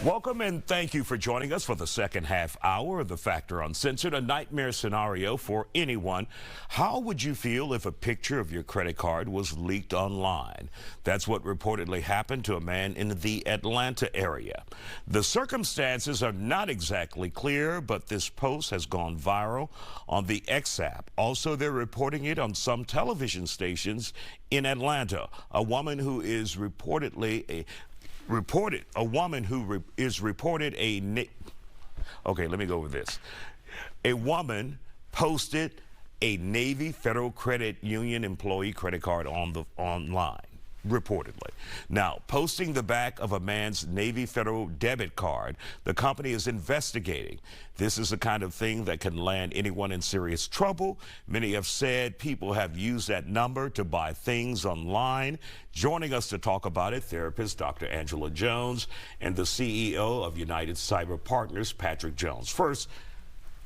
Welcome and thank you for joining us for the second half hour of The Factor Uncensored, a nightmare scenario for anyone. How would you feel if a picture of your credit card was leaked online? That's what reportedly happened to a man in the Atlanta area. The circumstances are not exactly clear, but this post has gone viral on the X app. Also, they're reporting it on some television stations in Atlanta. A woman who is reported okay, let me go over this. A woman posted a Navy Federal Credit Union employee credit card online, reportedly. Now, posting the back of a man's Navy Federal debit card, the company is investigating. This is the kind of thing that can land anyone in serious trouble. Many have said people have used that number to buy things online. Joining us to talk about it, therapist Dr. Angela Jones and the CEO of United Cyber Partners, Patrick Jones. First,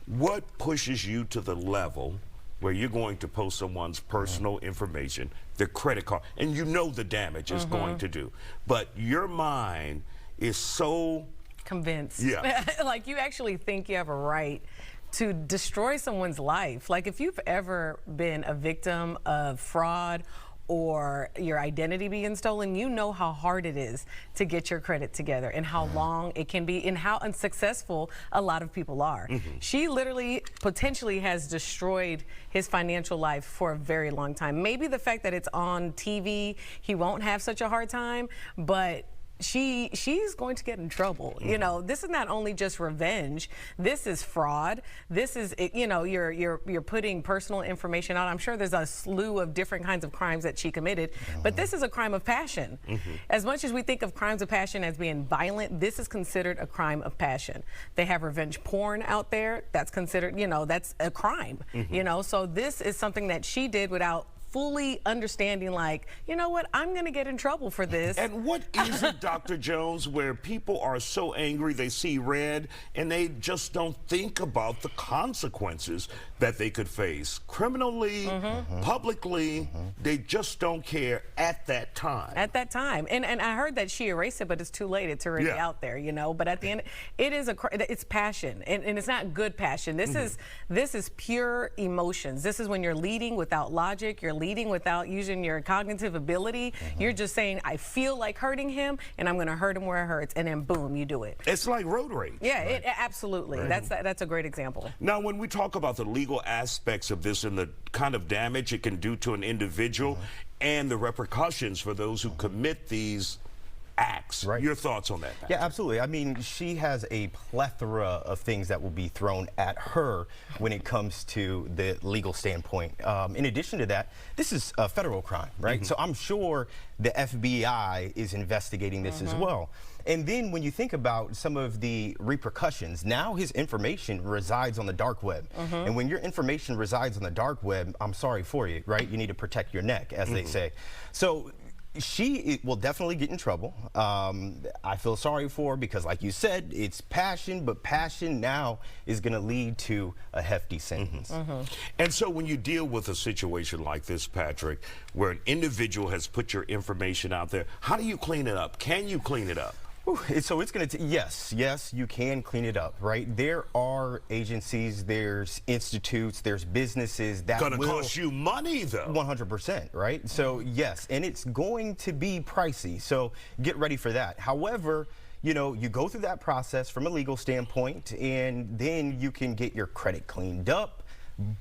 what pushes you to the level where you're going to post someone's personal information, their credit card, and you know the damage it's going to do, but your mind is so convinced. Yeah. Like you actually think you have a right to destroy someone's life. Like if you've ever been a victim of fraud or your identity being stolen, you know how hard it is to get your credit together and how long it can be and how unsuccessful a lot of people are. She literally potentially has destroyed his financial life for a very long time. Maybe the fact that it's on TV, he won't have such a hard time, but she's going to get in trouble. You know, this is not only just revenge, this is fraud. This is, you know, you're putting personal information out. I'm sure there's a slew of different kinds of crimes that she committed, but this is a crime of passion. As much as we think of crimes of passion as being violent, this is considered a crime of passion. They have revenge porn out there. That's considered, you know, that's a crime. You know, so this is something that she did without fully understanding, like, you know what, I'm going to get in trouble for this. And what is it, Dr. Jones, where people are so angry they see red and they just don't think about the consequences that they could face criminally, publicly? They just don't care at that time. At that time. And I heard that she erased it, but it's too late. It's already out there, you know. But at the end, it is it's passion, and it's not good passion. This is pure emotions. This is when you're leading without logic. You're leading without using your cognitive ability. You're just saying, I feel like hurting him, and I'm going to hurt him where it hurts, and then boom, you do it. It's like road rage. Yeah, absolutely. That's a great example. Now, when we talk about the legal aspects of this and the kind of damage it can do to an individual and the repercussions for those who commit these acts. Your thoughts on that, Patrick? Yeah, absolutely. I mean, she has a plethora of things that will be thrown at her when it comes to the legal standpoint. In addition to that, this is a federal crime, right? So I'm sure the FBI is investigating this as well. And then when you think about some of the repercussions, now his information resides on the dark web. And when your information resides on the dark web, I'm sorry for you, right? You need to protect your neck, as they say. So she will definitely get in trouble. I feel sorry for her because, like you said, it's passion, but passion now is going to lead to a hefty sentence. And so when you deal with a situation like this, Patrick, where an individual has put your information out there, how do you clean it up? Can you clean it up? So it's going to, yes, you can clean it up, right? There are agencies, there's institutes, there's businesses that will cost you money, though. 100%, right? So yes, and it's going to be pricey. So get ready for that. However, you know, you go through that process from a legal standpoint, and then you can get your credit cleaned up,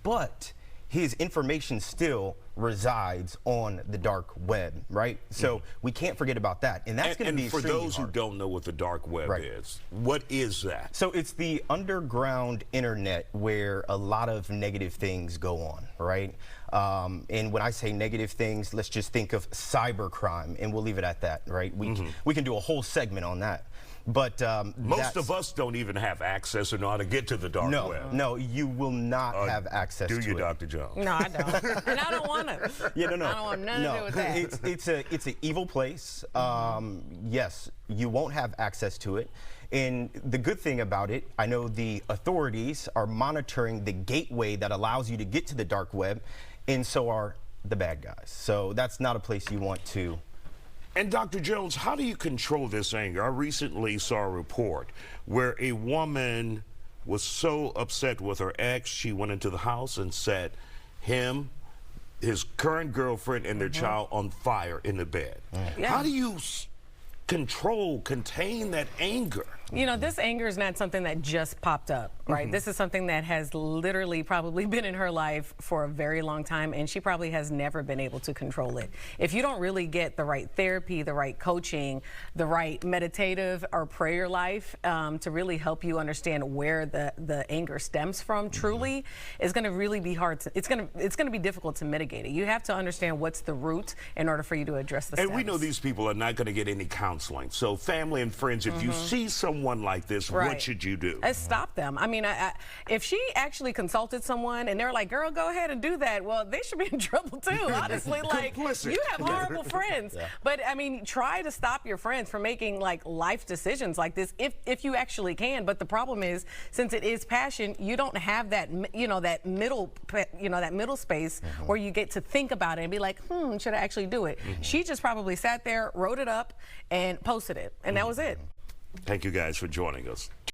but his information still resides on the dark web, right? So we can't forget about that, and that's going to be extremely hard. And for those who don't know what the dark web is, what is that? So it's the underground internet where a lot of negative things go on, right? And when I say negative things, let's just think of cybercrime, and we'll leave it at that, right? We can do a whole segment on that. But most of us don't even have access or know how to get to the dark web. No, you will not have access to it. Do you, Dr. Jones? No, I don't. And I don't want to. Yeah, no. I don't want nothing to do with that. It's an evil place. Yes, you won't have access to it. And the good thing about it, I know the authorities are monitoring the gateway that allows you to get to the dark web, and so are the bad guys. So that's not a place you want to And Dr. Jones, how do you control this anger? I recently saw a report where a woman was so upset with her ex, she went into the house and set him, his current girlfriend, and their child on fire in the bed. Yeah. How do you contain that anger? You know, this anger is not something that just popped up, right? This is something that has literally probably been in her life for a very long time, and she probably has never been able to control it. If you don't really get the right therapy, the right coaching, the right meditative or prayer life to really help you understand where the anger stems from truly, it's going to really be hard to, it's going to be difficult to mitigate it. You have to understand what's the root in order for you to address the stems. And we know these people are not going to get any counseling. So family and friends, if you see someone like this, what should you do? Stop them. I mean, if she actually consulted someone and they're like, girl, go ahead and do that, well, they should be in trouble too, honestly. Like, you have horrible friends. But I mean, try to stop your friends from making like life decisions like this if you actually can. But the problem is, since it is passion, you don't have that, that middle space where you get to think about it and be like, should I actually do it? She just probably sat there, wrote it up, and posted it, and that was it. Thank you guys for joining us.